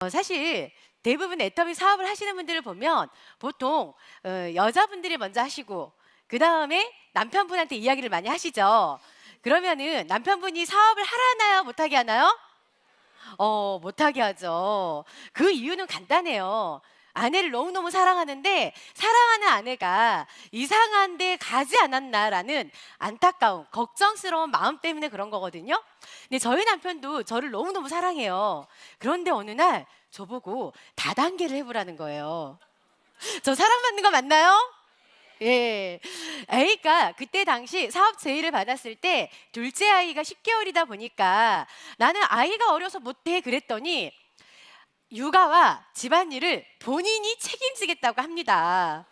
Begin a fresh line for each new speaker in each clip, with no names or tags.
사실 대부분 애터미 사업을 하시는 분들을 보면 보통 여자분들이 먼저 하시고 그 다음에 남편분한테 이야기를 많이 하시죠. 그러면은 남편분이 사업을 하나요? 못하게 하나요? 못하게 하죠. 그 이유는 간단해요. 아내를 너무너무 사랑하는데 사랑하는 아내가 이상한 데 가지 않았나라는 안타까움, 걱정스러운 마음 때문에 그런 거거든요. 근데 저희 남편도 저를 너무너무 사랑해요. 그런데 어느 날 저보고 다단계를 해보라는 거예요. 저 사랑받는 거 맞나요? 예. 아이가 그때 당시 사업 제의를 받았을 때 둘째 아이가 10개월이다 보니까 나는 아이가 어려서 못해 그랬더니 육아와 집안일을 본인이 책임지겠다고 합니다.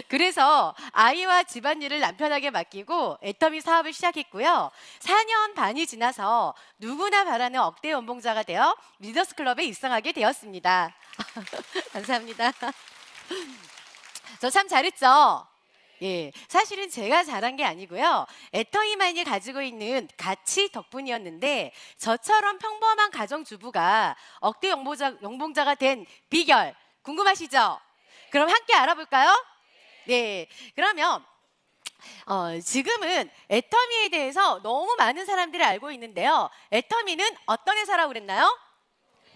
그래서 아이와 집안일을 남편에게 맡기고 애터미 사업을 시작했고요. 4년 반이 지나서 누구나 바라는 억대 연봉자가 되어 리더스 클럽에 입성하게 되었습니다. 감사합니다. 저 참 잘했죠? 예, 사실은 제가 잘한 게 아니고요. 애터미만이 가지고 있는 가치 덕분이었는데 저처럼 평범한 가정주부가 억대 연봉자가 된 비결 궁금하시죠? 그럼 함께 알아볼까요? 네, 그러면 지금은 애터미에 대해서 너무 많은 사람들이 알고 있는데요. 애터미는 어떤 회사라고 그랬나요?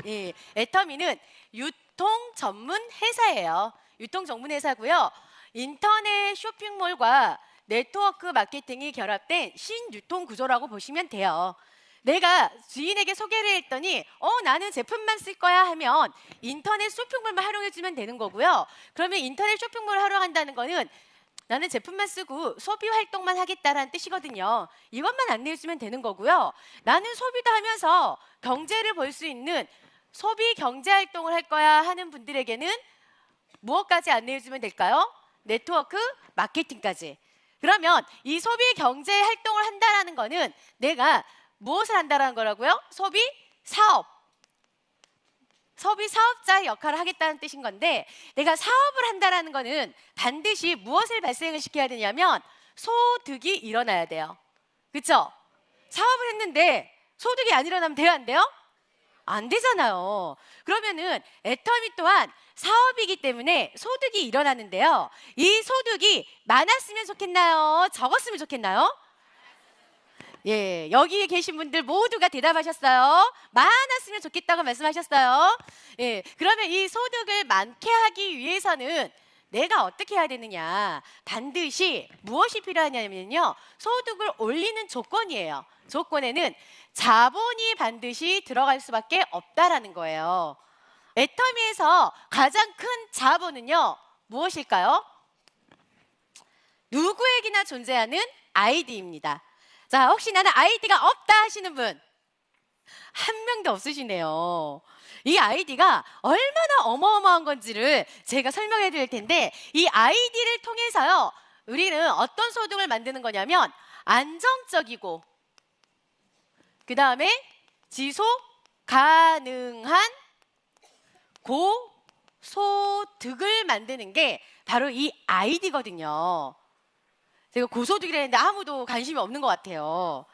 예, 애터미는 유통 전문 회사예요. 유통 전문 회사고요. 인터넷 쇼핑몰과 네트워크 마케팅이 결합된 신유통 구조라고 보시면 돼요. 내가 주인에게 소개를 했더니 나는 제품만 쓸 거야 하면 인터넷 쇼핑몰만 활용해주면 되는 거고요. 그러면 인터넷 쇼핑몰을 활용한다는 거는 나는 제품만 쓰고 소비 활동만 하겠다라는 뜻이거든요. 이것만 안내해주면 되는 거고요. 나는 소비도 하면서 경제를 볼 수 있는 소비 경제 활동을 할 거야 하는 분들에게는 무엇까지 안내해주면 될까요? 네트워크 마케팅까지. 그러면 이 소비 경제 활동을 한다라는 거는 내가 무엇을 한다라는 거라고요? 소비 사업자의 역할을 하겠다는 뜻인 건데 내가 사업을 한다라는 거는 반드시 무엇을 발생을 시켜야 되냐면 소득이 일어나야 돼요. 그렇죠? 사업을 했는데 소득이 안 일어나면 돼요, 안 돼요? 안 되잖아요. 그러면은 애터미 또한 사업이기 때문에 소득이 일어나는데요. 이 소득이 많았으면 좋겠나요? 적었으면 좋겠나요? 예, 여기에 계신 분들 모두가 대답하셨어요. 많았으면 좋겠다고 말씀하셨어요. 예, 그러면 이 소득을 많게 하기 위해서는 내가 어떻게 해야 되느냐? 반드시 무엇이 필요하냐면요. 소득을 올리는 조건이에요. 조건에는 자본이 반드시 들어갈 수밖에 없다라는 거예요. 애터미에서 가장 큰 자본은요. 무엇일까요? 누구에게나 존재하는 아이디입니다. 자, 혹시 나는 아이디가 없다 하시는 분? 한 명도 없으시네요. 이 아이디가 얼마나 어마어마한 건지를 제가 설명해 드릴 텐데 이 아이디를 통해서요. 우리는 어떤 소득을 만드는 거냐면 안정적이고 그 다음에 지속 가능한 고소득을 만드는 게 바로 이 아이디거든요. 제가 고소득이라 했는데 아무도 관심이 없는 것 같아요.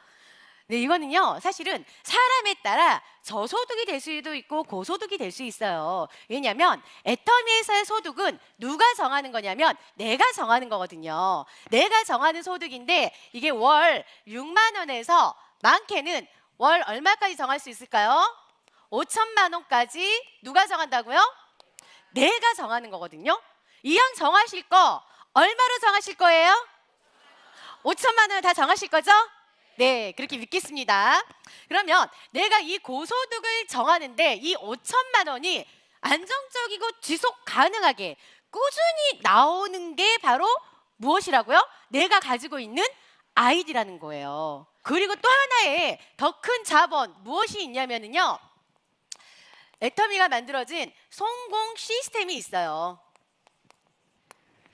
네, 이거는요, 사실은 사람에 따라 저소득이 될 수도 있고 고소득이 될 수 있어요. 왜냐하면 애터미에서의 소득은 누가 정하는 거냐면 내가 정하는 거거든요. 내가 정하는 소득인데 이게 월 6만 원에서 많게는 월 얼마까지 정할 수 있을까요? 5천만 원까지 누가 정한다고요? 내가 정하는 거거든요. 이왕 정하실 거 얼마로 정하실 거예요? 5천만 원을 다 정하실 거죠? 네, 그렇게 믿겠습니다. 그러면 내가 이 고소득을 정하는데 이 5천만 원이 안정적이고 지속 가능하게 꾸준히 나오는 게 바로 무엇이라고요? 내가 가지고 있는 아이디라는 거예요. 그리고 또 하나의 더 큰 자본 무엇이 있냐면요. 애터미가 만들어진 성공 시스템이 있어요.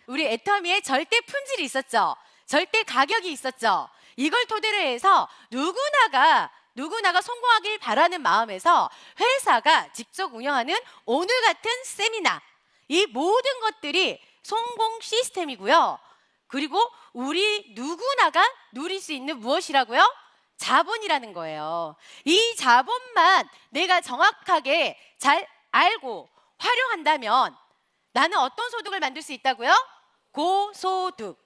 우리 애터미에 절대 품질이 있었죠. 절대 가격이 있었죠. 이걸 토대로 해서 누구나가 성공하길 바라는 마음에서 회사가 직접 운영하는 오늘 같은 세미나 이 모든 것들이 성공 시스템이고요. 그리고 우리 누구나가 누릴 수 있는 무엇이라고요? 자본이라는 거예요. 이 자본만 내가 정확하게 잘 알고 활용한다면 나는 어떤 소득을 만들 수 있다고요? 고소득.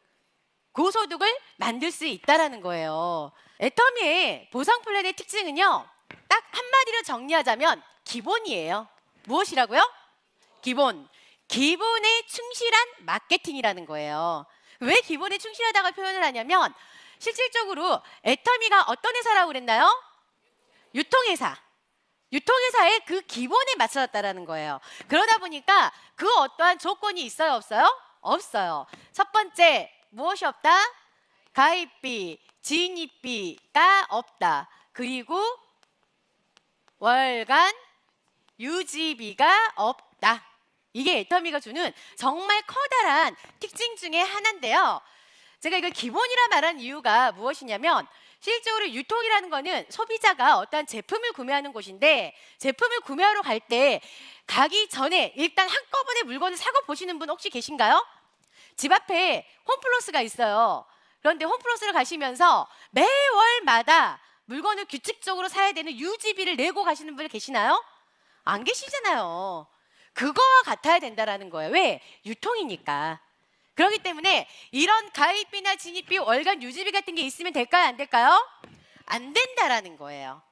고소득을 만들 수 있다라는 거예요. 애터미의 보상 플랜의 특징은요, 딱 한마디로 정리하자면 기본이에요. 무엇이라고요? 기본. 기본에 충실한 마케팅이라는 거예요. 왜 기본에 충실하다고 표현을 하냐면 실질적으로 애터미가 어떤 회사라고 그랬나요? 유통회사. 유통회사의 그 기본에 맞춰졌다라는 거예요. 그러다 보니까 그 어떠한 조건이 있어요, 없어요? 없어요. 첫 번째, 무엇이 없다? 가입비, 진입비가 없다. 그리고 월간 유지비가 없다. 이게 애터미가 주는 정말 커다란 특징 중에 하나인데요. 제가 이걸 기본이라 말한 이유가 무엇이냐면 실제로 유통이라는 거는 소비자가 어떠한 제품을 구매하는 곳인데 제품을 구매하러 갈 때 가기 전에 일단 한꺼번에 물건을 사고 보시는 분 혹시 계신가요? 집 앞에 홈플러스가 있어요. 그런데 홈플러스를 가시면서 매월마다 물건을 규칙적으로 사야 되는 유지비를 내고 가시는 분 계시나요? 안 계시잖아요. 그거와 같아야 된다라는 거예요. 왜? 유통이니까. 그렇기 때문에 이런 가입비나 진입비, 월간 유지비 같은 게 있으면 될까요? 안 될까요? 안 된다라는 거예요.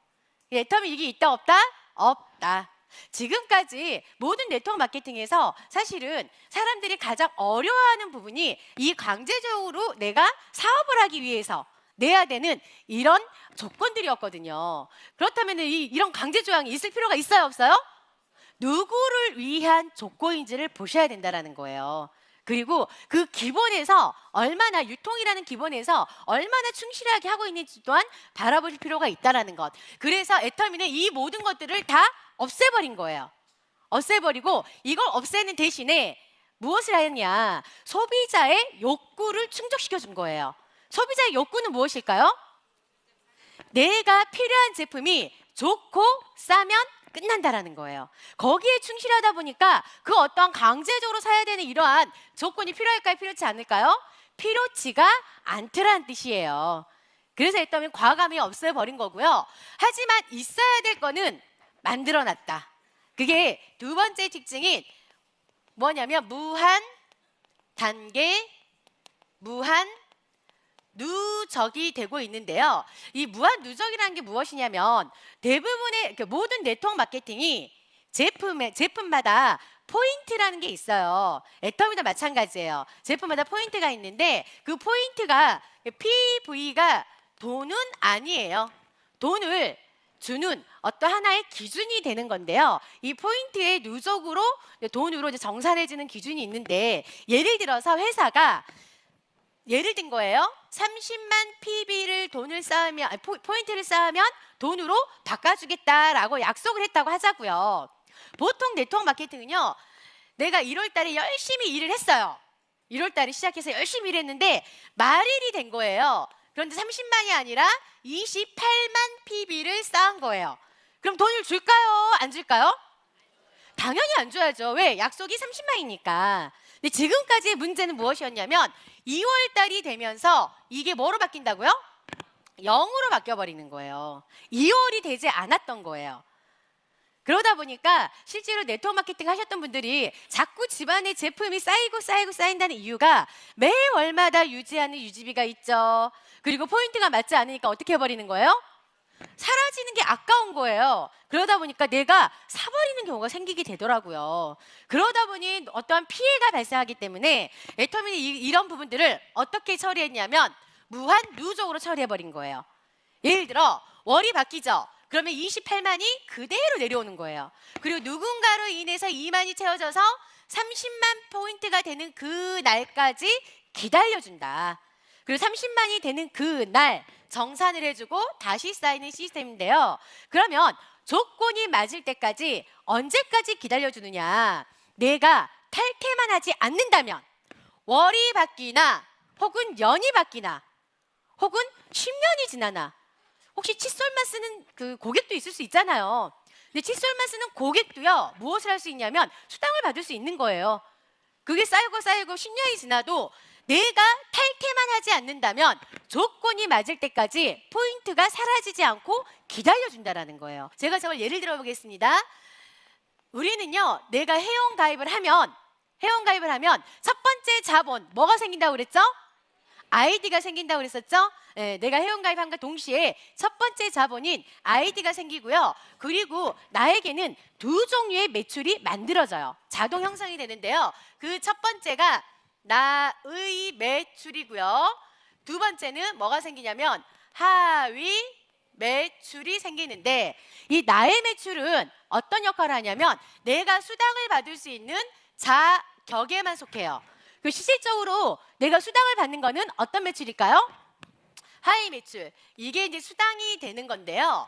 애터미 이게 있다 없다? 없다. 지금까지 모든 네트워크 마케팅에서 사실은 사람들이 가장 어려워하는 부분이 이 강제적으로 내가 사업을 하기 위해서 내야 되는 이런 조건들이었거든요. 그렇다면 이런 강제 조항이 있을 필요가 있어요, 없어요? 누구를 위한 조건인지를 보셔야 된다라는 거예요. 그리고 그 기본에서 얼마나 유통이라는 기본에서 얼마나 충실하게 하고 있는지 또한 바라볼 필요가 있다라는 것. 그래서 애터미는 이 모든 것들을 다 없애버린 거예요. 없애버리고 이걸 없애는 대신에 무엇을 하였냐? 소비자의 욕구를 충족시켜 준 거예요. 소비자의 욕구는 무엇일까요? 내가 필요한 제품이 좋고 싸면 끝난다라는 거예요. 거기에 충실하다 보니까 그 어떠한 강제적으로 사야 되는 이러한 조건이 필요할까요? 필요치 않을까요? 필요치가 않더란 뜻이에요. 그래서 애터미는 과감히 없애버린 거고요. 하지만 있어야 될 거는 만들어놨다. 그게 두 번째 특징인 뭐냐면 무한 단계, 무한 누적이 되고 있는데요. 이 무한 누적이라는 게 무엇이냐면 대부분의 모든 네트워크 마케팅이 제품마다 포인트라는 게 있어요. 애터미도 마찬가지예요. 제품마다 포인트가 있는데 그 포인트가 PV가 돈은 아니에요. 돈을 주는 어떤 하나의 기준이 되는 건데요. 이 포인트의 누적으로 돈으로 이제 정산해지는 기준이 있는데 예를 들어서 회사가 예를 든 거예요. 30만 PB를 돈을 쌓으면 포인트를 쌓으면 돈으로 바꿔주겠다라고 약속을 했다고 하자고요. 보통 네트워크 마케팅은요. 내가 1월 달에 열심히 일을 했어요. 1월 달에 시작해서 열심히 일했는데 말일이 된 거예요. 그런데 30만이 아니라 28만 PB를 쌓은 거예요. 그럼 돈을 줄까요? 안 줄까요? 당연히 안 줘야죠. 왜? 약속이 30만이니까. 근데 지금까지의 문제는 무엇이었냐면 2월 달이 되면서 이게 뭐로 바뀐다고요? 0으로 바뀌어버리는 거예요. 2월이 되지 않았던 거예요. 그러다 보니까 실제로 네트워크 마케팅 하셨던 분들이 자꾸 집안에 제품이 쌓인다는 이유가 매월마다 유지하는 유지비가 있죠. 그리고 포인트가 맞지 않으니까 어떻게 해버리는 거예요? 사라지는 게 아까운 거예요. 그러다 보니까 내가 사버리는 경우가 생기게 되더라고요. 그러다 보니 어떠한 피해가 발생하기 때문에 애터미는 이런 부분들을 어떻게 처리했냐면 무한 누적으로 처리해버린 거예요. 예를 들어 월이 바뀌죠. 그러면 28만이 그대로 내려오는 거예요. 그리고 누군가로 인해서 2만이 채워져서 30만 포인트가 되는 그 날까지 기다려준다. 그리고 30만이 되는 그 날 정산을 해주고 다시 쌓이는 시스템인데요. 그러면 조건이 맞을 때까지 언제까지 기다려주느냐. 내가 탈퇴만 하지 않는다면 월이 바뀌나 혹은 연이 바뀌나 혹은 10년이 지나나 혹시 칫솔만 쓰는 그 고객도 있을 수 있잖아요. 근데 칫솔만 쓰는 고객도요. 무엇을 할 수 있냐면 수당을 받을 수 있는 거예요. 그게 쌓이고 10년이 지나도 내가 탈퇴만 하지 않는다면 조건이 맞을 때까지 포인트가 사라지지 않고 기다려준다라는 거예요. 제가 저걸 예를 들어 보겠습니다. 우리는요, 내가 회원가입을 하면 첫 번째 자본 뭐가 생긴다고 그랬죠? 아이디가 생긴다고 그랬었죠? 네, 내가 회원가입함과 동시에 첫 번째 자본인 아이디가 생기고요. 그리고 나에게는 두 종류의 매출이 만들어져요. 자동 형성이 되는데요. 그 첫 번째가 나의 매출이고요. 두 번째는 뭐가 생기냐면 하위 매출이 생기는데, 이 나의 매출은 어떤 역할을 하냐면 내가 수당을 받을 수 있는 자격에만 속해요. 그 실질적으로 내가 수당을 받는 거는 어떤 매출일까요? 하위 매출. 이게 이제 수당이 되는 건데요.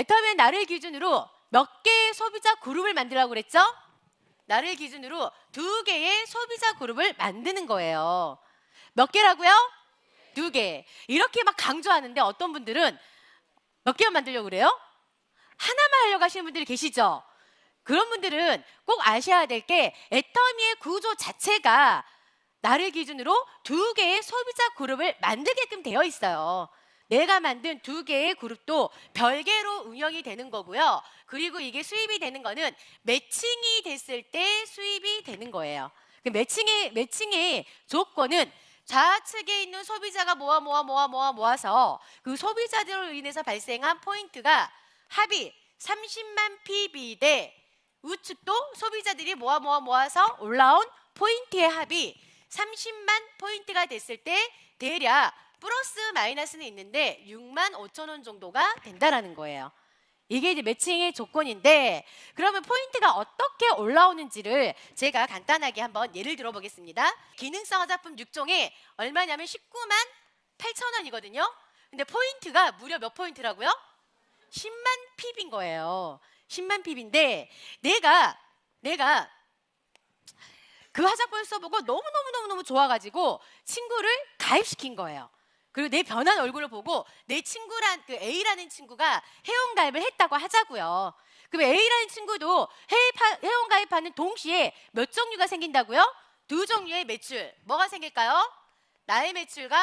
처음에 나를 기준으로 몇 개의 소비자 그룹을 만들라고 그랬죠? 나를 기준으로 2개의 소비자 그룹을 만드는 거예요. 몇 개라고요? 2개. 이렇게 막 강조하는데 어떤 분들은 몇 개만 만들려고 그래요? 하나만 하려고 하시는 분들이 계시죠? 그런 분들은 꼭 아셔야 될 게 애터미의 구조 자체가 나를 기준으로 2개의 소비자 그룹을 만들게끔 되어 있어요. 내가 만든 2개의 그룹도 별개로 운영이 되는 거고요. 그리고 이게 수입이 되는 거는 매칭이 됐을 때 수입이 되는 거예요. 그 매칭의 조건은 좌측에 있는 소비자가 모아서 그 소비자들로 인해서 발생한 포인트가 합이 30만 PB 대 우측도 소비자들이 모아서 올라온 포인트의 합이 30만 포인트가 됐을 때 대략 플러스 마이너스는 있는데 6만 5천 원 정도가 된다라는 거예요. 이게 이제 매칭의 조건인데, 그러면 포인트가 어떻게 올라오는지를 제가 간단하게 한번 예를 들어보겠습니다. 기능성 화장품 6종에 얼마냐면 19만 8천 원이거든요. 근데 포인트가 무려 몇 포인트라고요? 10만 PB인 거예요. 10만 PB인데 내가 그 화장품을 써보고 너무너무 좋아가지고 친구를 가입시킨 거예요. 그리고 내 변한 얼굴을 보고 내 친구란 그 A라는 친구가 회원가입을 했다고 하자고요. 그럼 A라는 친구도 회원가입하는 동시에 몇 종류가 생긴다고요? 2종류의 매출. 뭐가 생길까요? 나의 매출과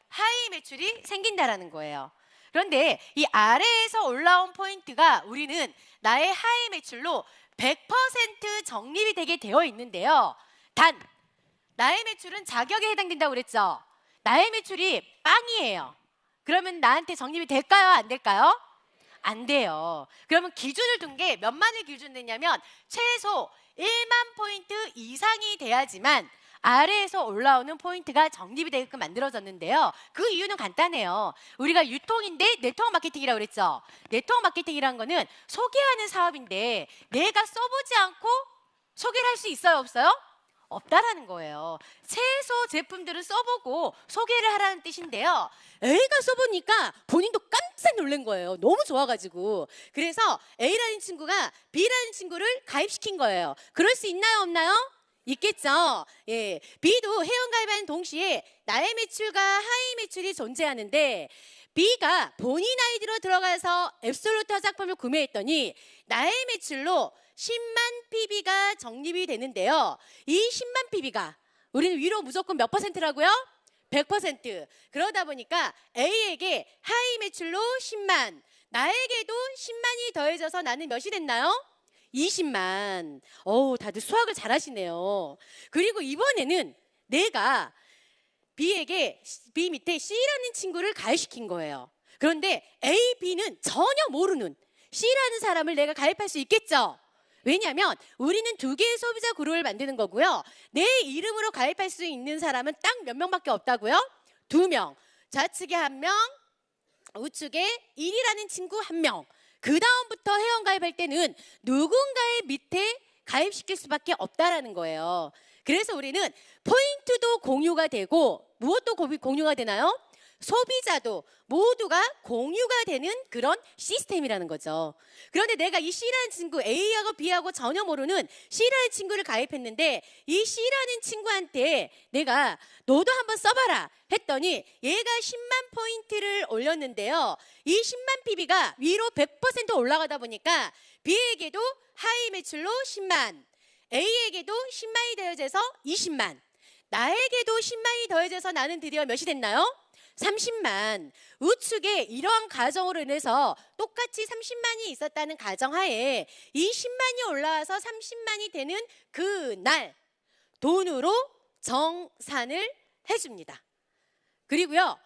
하위 매출이 생긴다라는 거예요. 그런데 이 아래에서 올라온 포인트가 우리는 나의 하위 매출로 100% 적립이 되게 되어 있는데요. 단 나의 매출은 자격에 해당된다고 그랬죠. 나의 매출이 빵이에요. 그러면 나한테 적립이 될까요? 안 될까요? 안 돼요. 그러면 기준을 둔 게 몇만을 기준 냈냐면 최소 1만 포인트 이상이 돼야지만 아래에서 올라오는 포인트가 적립이 되게끔 만들어졌는데요. 그 이유는 간단해요. 우리가 유통인데 네트워크 마케팅이라고 그랬죠. 네트워크 마케팅이라는 거는 소개하는 사업인데 내가 써보지 않고 소개를 할 수 있어요? 없어요? 없다라는 거예요. 최소 제품들은 써보고 소개를 하라는 뜻인데요. A가 써보니까 본인도 깜짝 놀란 거예요. 너무 좋아가지고. 그래서 A라는 친구가 B라는 친구를 가입시킨 거예요. 그럴 수 있나요? 없나요? 있겠죠. 예, B도 회원가입하는 동시에 나의 매출과 하위 매출이 존재하는데 B가 본인 아이디로 들어가서 앱솔루트 화장품을 구매했더니 나의 매출로 10만 PB가 적립이 되는데요. 이 10만 PB가 우리는 위로 무조건 몇 %라고요? 100%. 그러다 보니까 A에게 하위 매출로 10만, 나에게도 10만이 더해져서 나는 몇이 됐나요? 20만. 다들 수학을 잘하시네요. 그리고 이번에는 내가 B 밑에 C라는 친구를 가입시킨 거예요. 그런데 A, B는 전혀 모르는 C라는 사람을 내가 가입할 수 있겠죠? 왜냐하면 우리는 2개의 소비자 그룹을 만드는 거고요. 내 이름으로 가입할 수 있는 사람은 딱 몇 명밖에 없다고요? 2명. 좌측에 1명, 우측에 1이라는 친구 1명. 그 다음부터 회원가입할 때는 누군가의 밑에 가입시킬 수밖에 없다라는 거예요. 그래서 우리는 포인트도 공유가 되고 무엇도 공유가 되나요? 소비자도 모두가 공유가 되는 그런 시스템이라는 거죠. 그런데 내가 이 C라는 친구, A하고 B하고 전혀 모르는 C라는 친구를 가입했는데 이 C라는 친구한테 내가 너도 한번 써봐라 했더니 얘가 10만 포인트를 올렸는데요. 이 10만 PB가 위로 100% 올라가다 보니까 B에게도 하위 매출로 10만, A에게도 10만이 더해져서 20만, 나에게도 10만이 더해져서 나는 드디어 몇이 됐나요? 30만. 우측에 이러한 가정으로 인해서 똑같이 30만이 있었다는 가정하에 이 10만이 올라와서 30만이 되는 그날 돈으로 정산을 해줍니다. 그리고요,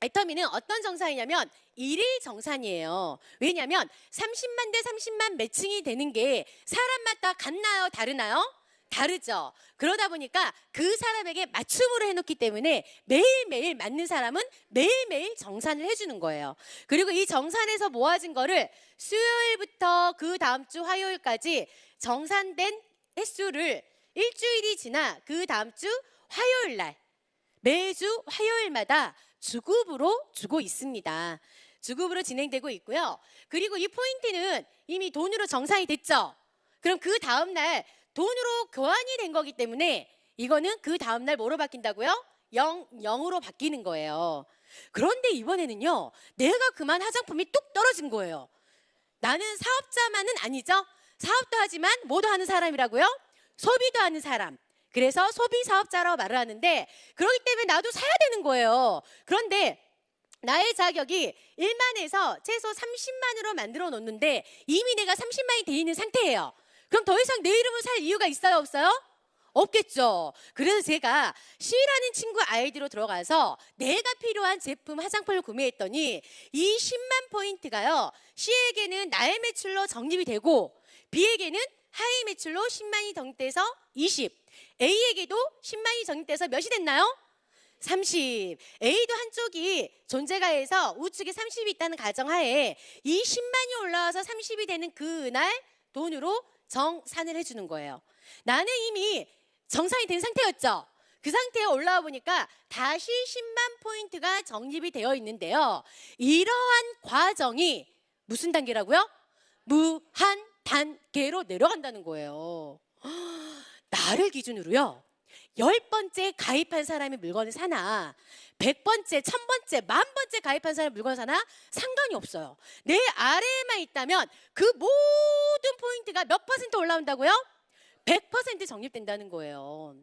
애터미는 어떤 정산이냐면 일일 정산이에요. 왜냐하면 30만 대 30만 매칭이 되는 게 사람마다 같나요? 다르나요? 다르죠. 그러다 보니까 그 사람에게 맞춤으로 해놓기 때문에 매일매일 맞는 사람은 매일매일 정산을 해주는 거예요. 그리고 이 정산에서 모아진 거를 수요일부터 그 다음 주 화요일까지 정산된 횟수를 일주일이 지나 그 다음 주 화요일 날 매주 화요일마다 주급으로 주고 있습니다. 주급으로 진행되고 있고요. 그리고 이 포인트는 이미 돈으로 정산이 됐죠. 그럼 그 다음 날 돈으로 교환이 된 거기 때문에 이거는 그 다음 날 뭐로 바뀐다고요? 0으로 바뀌는 거예요. 그런데 이번에는요, 내가 그만 화장품이 뚝 떨어진 거예요. 나는 사업자만은 아니죠. 사업도 하지만 뭐도 하는 사람이라고요? 소비도 하는 사람. 그래서 소비 사업자라고 말을 하는데, 그렇기 때문에 나도 사야 되는 거예요. 그런데 나의 자격이 1만에서 최소 30만으로 만들어 놓는데 이미 내가 30만이 돼 있는 상태예요. 그럼 더 이상 내 이름을 살 이유가 있어요, 없어요? 없겠죠. 그래서 제가 C라는 친구 아이디로 들어가서 내가 필요한 제품 화장품을 구매했더니 이 10만 포인트가요, C에게는 나의 매출로 적립이 되고 B에게는 하이 매출로 10만이 적립돼서 20, A에게도 10만이 적립돼서 몇이 됐나요? 30. A도 한쪽이 존재가해서 우측에 30이 있다는 가정하에 이 10만이 올라와서 30이 되는 그날 돈으로 정산을 해주는 거예요. 나는 이미 정산이 된 상태였죠. 그 상태에 올라와 보니까 다시 10만 포인트가 적립이 되어 있는데요. 이러한 과정이 무슨 단계라고요? 무한 단계로 내려간다는 거예요. 나를 기준으로요, 10번째 가입한 사람이 물건을 사나 100번째, 1000번째, 10,000번째 가입한 사람이 물건을 사나 상관이 없어요. 내 아래에만 있다면 그 모든 포인트가 몇 퍼센트 올라온다고요? 100% 적립된다는 거예요.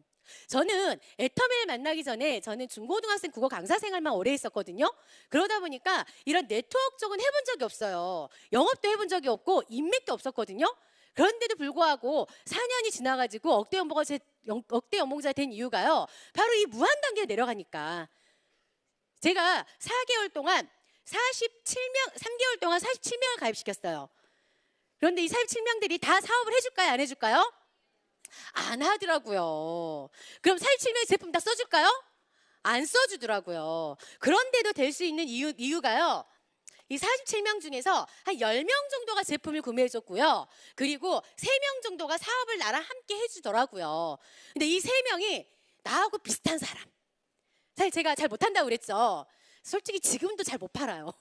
저는 애터미를 만나기 전에 저는 중고등학생 국어 강사 생활만 오래 했었거든요. 그러다 보니까 이런 네트워크 쪽은 해본 적이 없어요. 영업도 해본 적이 없고 인맥도 없었거든요. 그런데도 불구하고 4년이 지나가지고 억대 연봉자 된 이유가요, 바로 이 무한 단계에 내려가니까. 제가 4개월 동안 3개월 동안 47명을 가입시켰어요. 그런데 이 47명들이 다 사업을 해줄까요, 안 해줄까요? 안 하더라고요. 그럼 47명의 제품 다 써줄까요? 안 써주더라고요. 그런데도 될 수 있는 이유가요, 이 47명 중에서 한 10명 정도가 제품을 구매해줬고요. 그리고 3명 정도가 사업을 나랑 함께 해주더라고요. 근데 이 3명이 나하고 비슷한 사람. 사실 제가 잘 못한다고 그랬죠. 솔직히 지금도 잘 못 팔아요.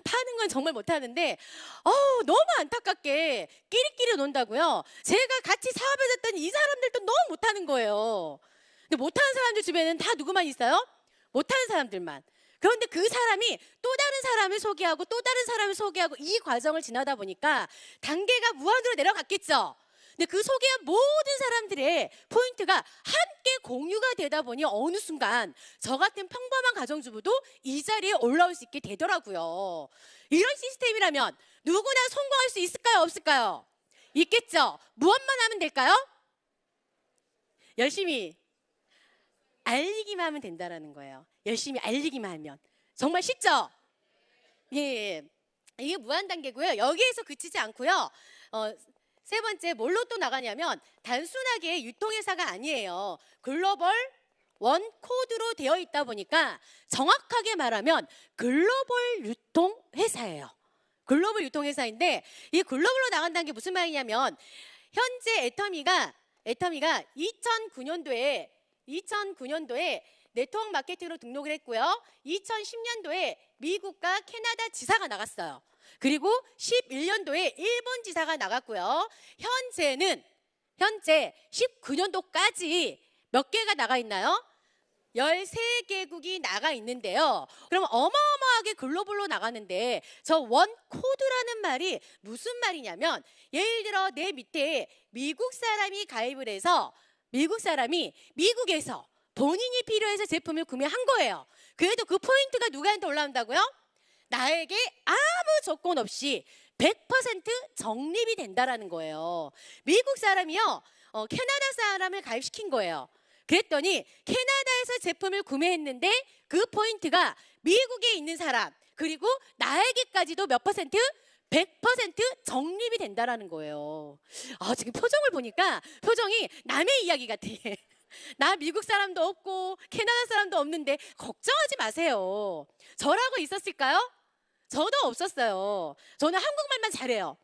파는 건 정말 못하는데 너무 안타깝게 끼리끼리 논다고요. 제가 같이 사업해줬더니 이 사람들도 너무 못하는 거예요. 근데 못하는 사람들 주변에는 다 누구만 있어요? 못하는 사람들만. 그런데 그 사람이 또 다른 사람을 소개하고 또 다른 사람을 소개하고 이 과정을 지나다 보니까 단계가 무한으로 내려갔겠죠. 근데 그 소개한 모든 사람들의 포인트가 함께 공유가 되다 보니 어느 순간 저 같은 평범한 가정주부도 이 자리에 올라올 수 있게 되더라고요. 이런 시스템이라면 누구나 성공할 수 있을까요, 없을까요? 있겠죠. 무엇만 하면 될까요? 열심히 알리기만 하면 된다라는 거예요. 열심히 알리기만 하면. 정말 쉽죠? 예. 이게 무한 단계고요. 여기에서 그치지 않고요. 세 번째, 뭘로 또 나가냐면 단순하게 유통회사가 아니에요. 글로벌 원 코드로 되어 있다 보니까 정확하게 말하면 글로벌 유통회사예요. 글로벌 유통회사인데 이 글로벌로 나간다는 게 무슨 말이냐면 현재 애터미가 2009년도에 네트워크 마케팅으로 등록을 했고요. 2010년도에 미국과 캐나다 지사가 나갔어요. 그리고 11년도에 일본 지사가 나갔고요. 현재 19년도까지 몇 개가 나가 있나요? 13개국이 나가 있는데요. 그럼 어마어마하게 글로벌로 나가는데 저 원 코드라는 말이 무슨 말이냐면, 예를 들어 내 밑에 미국 사람이 가입을 해서 미국 사람이 미국에서 본인이 필요해서 제품을 구매한 거예요. 그래도 그 포인트가 누구한테 올라온다고요? 나에게 아무 조건 없이 100% 적립이 된다라는 거예요. 미국 사람이요, 캐나다 사람을 가입시킨 거예요. 그랬더니 캐나다에서 제품을 구매했는데 그 포인트가 미국에 있는 사람 그리고 나에게까지도 몇 퍼센트? 100% 적립이 된다라는 거예요. 지금 표정을 보니까 표정이 남의 이야기 같아. 나 미국 사람도 없고 캐나다 사람도 없는데 걱정하지 마세요. 저라고 있었을까요? 저도 없었어요. 저는 한국말만 잘해요.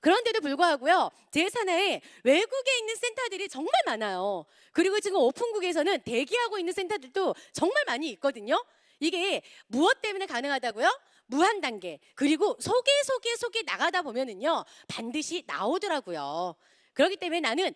그런데도 불구하고요, 제 산하에 외국에 있는 센터들이 정말 많아요. 그리고 지금 오픈국에서는 대기하고 있는 센터들도 정말 많이 있거든요. 이게 무엇 때문에 가능하다고요? 무한 단계. 그리고 소개 나가다 보면은요, 반드시 나오더라고요. 그렇기 때문에 나는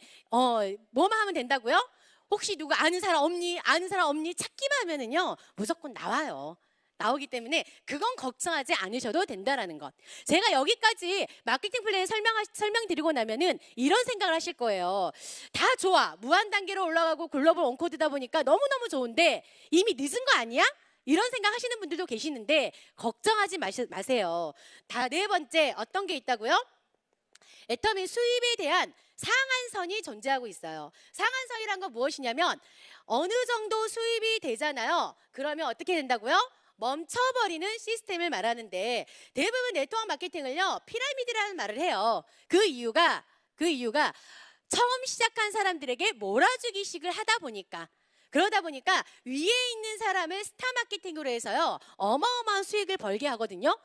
뭐만 하면 된다고요? 혹시 누구 아는 사람 없니? 아는 사람 없니? 찾기만 하면은요, 무조건 나와요. 나오기 때문에 그건 걱정하지 않으셔도 된다라는 것. 제가 여기까지 마케팅 플랜 설명드리고 나면은 이런 생각을 하실 거예요. 다 좋아. 무한 단계로 올라가고 글로벌 원코드다 보니까 너무너무 좋은데 이미 늦은 거 아니야? 이런 생각 하시는 분들도 계시는데 걱정하지 마세요. 다 네 번째 어떤 게 있다고요? 애터미 수입에 대한 상한선이 존재하고 있어요. 상한선이란 건 무엇이냐면 어느 정도 수입이 되잖아요. 그러면 어떻게 된다고요? 멈춰버리는 시스템을 말하는데 대부분 네트워크 마케팅을요, 피라미드라는 말을 해요. 그 이유가 처음 시작한 사람들에게 몰아주기식을 하다 보니까, 그러다 보니까 위에 있는 사람을 스타 마케팅으로 해서요, 어마어마한 수익을 벌게 하거든요.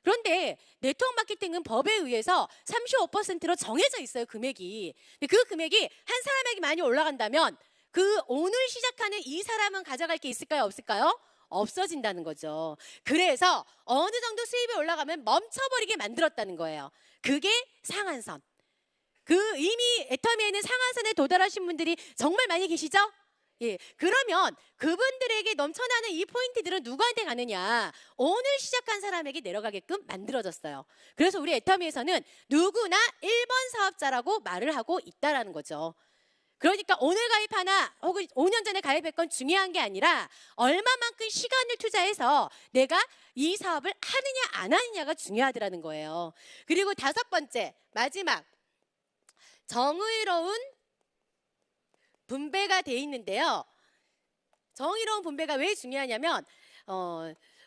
그런데 네트워크 마케팅은 법에 의해서 35%로 정해져 있어요, 금액이. 근데 그 금액이 한 사람에게 많이 올라간다면 그 오늘 시작하는 이 사람은 가져갈 게 있을까요, 없을까요? 없어진다는 거죠. 그래서 어느 정도 수입이 올라가면 멈춰버리게 만들었다는 거예요. 그게 상한선. 이미 애터미에는 상한선에 도달하신 분들이 정말 많이 계시죠? 예, 그러면 그분들에게 넘쳐나는 이 포인트들은 누구한테 가느냐? 오늘 시작한 사람에게 내려가게끔 만들어졌어요. 그래서 우리 애터미에서는 누구나 1번 사업자라고 말을 하고 있다라는 거죠. 그러니까 오늘 가입하나 혹은 5년 전에 가입했건 중요한 게 아니라 얼마만큼 시간을 투자해서 내가 이 사업을 하느냐 안 하느냐가 중요하더라는 거예요. 그리고 다섯 번째, 마지막, 정의로운 분배가 돼 있는데요. 정의로운 분배가 왜 중요하냐면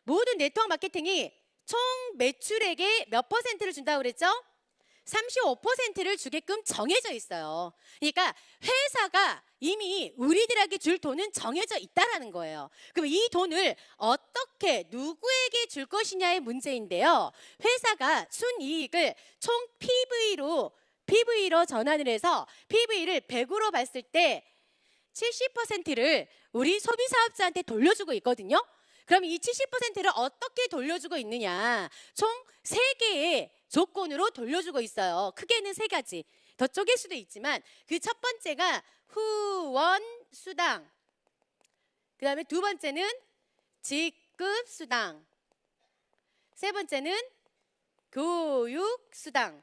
모든 네트워크 마케팅이 총 매출액의 몇 퍼센트를 준다고 그랬죠? 35%를 주게끔 정해져 있어요. 그러니까 회사가 이미 우리들에게 줄 돈은 정해져 있다라는 거예요. 그럼 이 돈을 어떻게 누구에게 줄 것이냐의 문제인데요. 회사가 순이익을 총 PV로 전환을 해서 PV를 100으로 봤을 때 70%를 우리 소비사업자한테 돌려주고 있거든요. 그럼 이 70%를 어떻게 돌려주고 있느냐? 총 3개의 조건으로 돌려주고 있어요. 크게는 3가지. 더 쪼갤 수도 있지만 그 첫 번째가 후원 수당. 그 다음에 두 번째는 직급 수당. 세 번째는 교육 수당.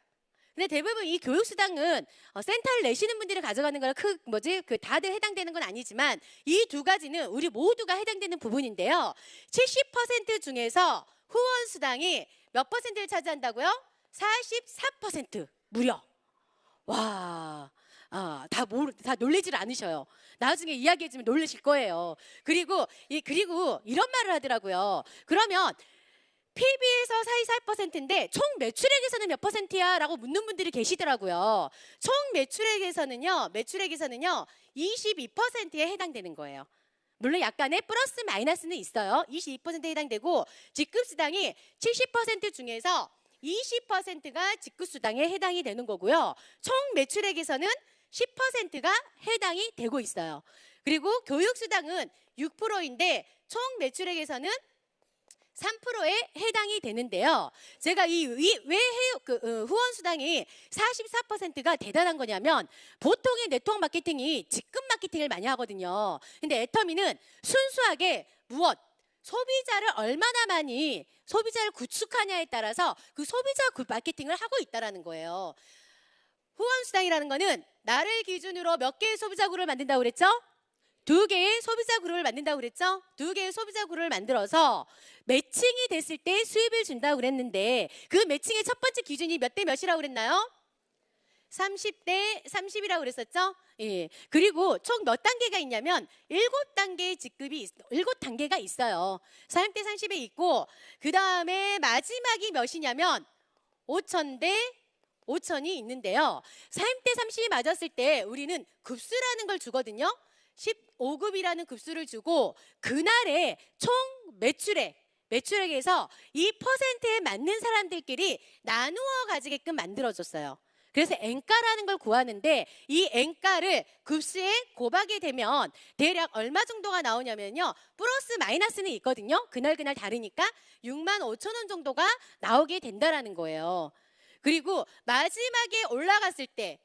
근데 대부분 이 교육 수당은 센터를 내시는 분들이 가져가는 거라 다들 해당되는 건 아니지만 이 두 가지는 우리 모두가 해당되는 부분인데요. 70% 중에서 후원 수당이 몇 퍼센트를 차지한다고요? 44% 무려. 와, 다 놀라질 않으셔요. 나중에 이야기해주면 놀라실 거예요. 그리고 이런 말을 하더라고요. 그러면 PB에서 44%인데 총 매출액에서는 몇 퍼센트야? 라고 묻는 분들이 계시더라고요. 총 매출액에서는요 22%에 해당되는 거예요. 물론 약간의 플러스 마이너스는 있어요. 22%에 해당되고 직급수당이 70% 중에서 20%가 직급수당에 해당이 되는 거고요. 총 매출액에서는 10%가 해당이 되고 있어요. 그리고 교육수당은 6%인데 총 매출액에서는 3%에 해당이 되는데요. 제가 왜 후원 수당이 44%가 대단한 거냐면 보통의 네트워크 마케팅이 직급 마케팅을 많이 하거든요. 근데 애터미는 순수하게 소비자를 얼마나 많이 소비자를 구축하냐에 따라서 그 소비자 마케팅을 하고 있다라는 거예요. 후원 수당이라는 거는 나를 기준으로 몇 개의 소비자 그룹을 만든다고 그랬죠? 두 개의 소비자 그룹을 만든다고 그랬죠? 두 개의 소비자 그룹을 만들어서 매칭이 됐을 때 수입을 준다고 그랬는데 그 매칭의 첫 번째 기준이 몇 대 몇이라고 그랬나요? 30대 30이라고 그랬었죠? 예. 그리고 총 몇 단계가 있냐면 7단계의 직급이 7단계가 있어요. 30대 30에 있고 그다음에 마지막이 몇이냐면 5,000대 5,000이 있는데요. 30대 30이 맞았을 때 우리는 급수라는 걸 주거든요. 15급이라는 급수를 주고 그날의 총 매출액에서 이 퍼센트에 맞는 사람들끼리 나누어 가지게끔 만들어줬어요. 그래서 N가라는 걸 구하는데 이 N가를 급수에 곱하게 되면 대략 얼마 정도가 나오냐면요. 플러스 마이너스는 있거든요. 그날 다르니까 65,000원 정도가 나오게 된다라는 거예요. 그리고 마지막에 올라갔을 때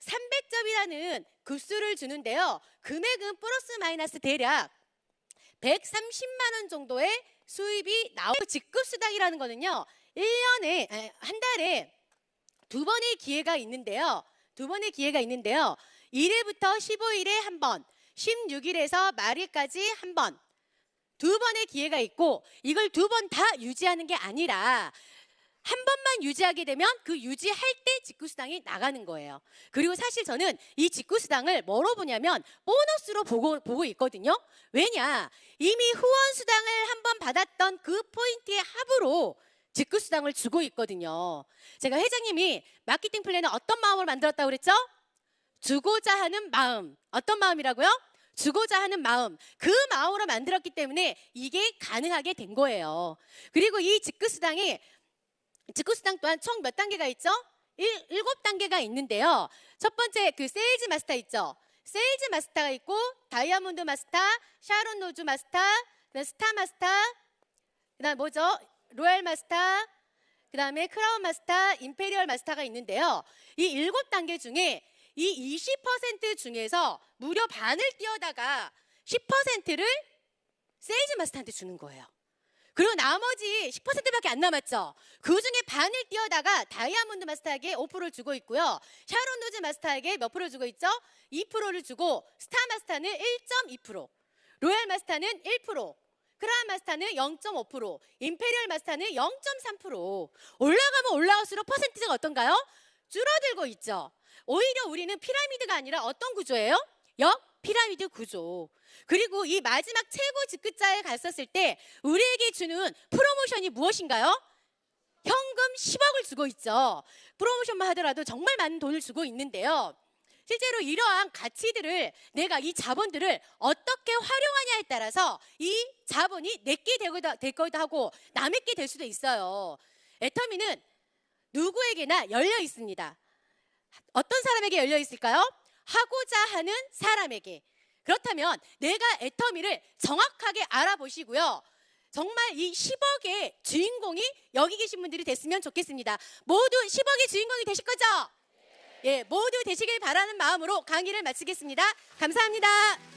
300점이라는 급수를 주는데요. 금액은 플러스 마이너스 대략 130만 원 정도의 수입이 나오고 직급수당이라는 거는요. 1년에 한 달에 두 번의 기회가 있는데요. 1일부터 15일에 한 번, 16일에서 말일까지 한 번, 두 번의 기회가 있고 이걸 두 번 다 유지하는 게 아니라 한 번만 유지하게 되면 그 유지할 때 직구수당이 나가는 거예요. 그리고 사실 저는 이 직구수당을 뭐로 보냐면 보너스로 보고 있거든요. 왜냐? 이미 후원수당을 한 번 받았던 그 포인트의 합으로 직구수당을 주고 있거든요. 제가 회장님이 마케팅 플랜을 어떤 마음으로 만들었다고 그랬죠? 주고자 하는 마음. 어떤 마음이라고요? 주고자 하는 마음. 그 마음으로 만들었기 때문에 이게 가능하게 된 거예요. 그리고 이 직구수당 또한 총 몇 단계가 있죠? 7단계가 있는데요. 첫 번째 그 세일즈 마스터 있죠? 세일즈 마스터가 있고 다이아몬드 마스터, 샤론 로즈 마스터, 스타 마스터, 그다음 뭐죠? 로얄 마스터, 그다음에 크라운 마스터, 임페리얼 마스터가 있는데요. 이 7단계 중에 이 20% 중에서 무려 반을 띄어다가 10%를 세일즈 마스터한테 주는 거예요. 그리고 나머지 10%밖에 안 남았죠. 그 중에 반을 띄어다가 다이아몬드 마스터에게 5%를 주고 있고요. 샤론 로즈 마스터에게 몇 프로 주고 있죠? 2%를 주고 스타 마스터는 1.2%, 로얄 마스터는 1%, 크라운 마스터는 0.5%, 임페리얼 마스터는 0.3%. 올라가면 올라갈수록 퍼센티지가 어떤가요? 줄어들고 있죠. 오히려 우리는 피라미드가 아니라 어떤 구조예요? 피라미드 구조. 그리고 이 마지막 최고 직급자에 갔었을 때 우리에게 주는 프로모션이 무엇인가요? 현금 10억을 주고 있죠. 프로모션만 하더라도 정말 많은 돈을 주고 있는데요. 실제로 이러한 가치들을 내가 이 자본들을 어떻게 활용하냐에 따라서 이 자본이 내게 되기도 하고 남에게 될 수도 있어요. 애터미는 누구에게나 열려 있습니다. 어떤 사람에게 열려 있을까요? 하고자 하는 사람에게. 그렇다면 내가 애터미를 정확하게 알아보시고요. 정말 이 10억의 주인공이 여기 계신 분들이 됐으면 좋겠습니다. 모두 10억의 주인공이 되실 거죠? 예, 모두 되시길 바라는 마음으로 강의를 마치겠습니다. 감사합니다.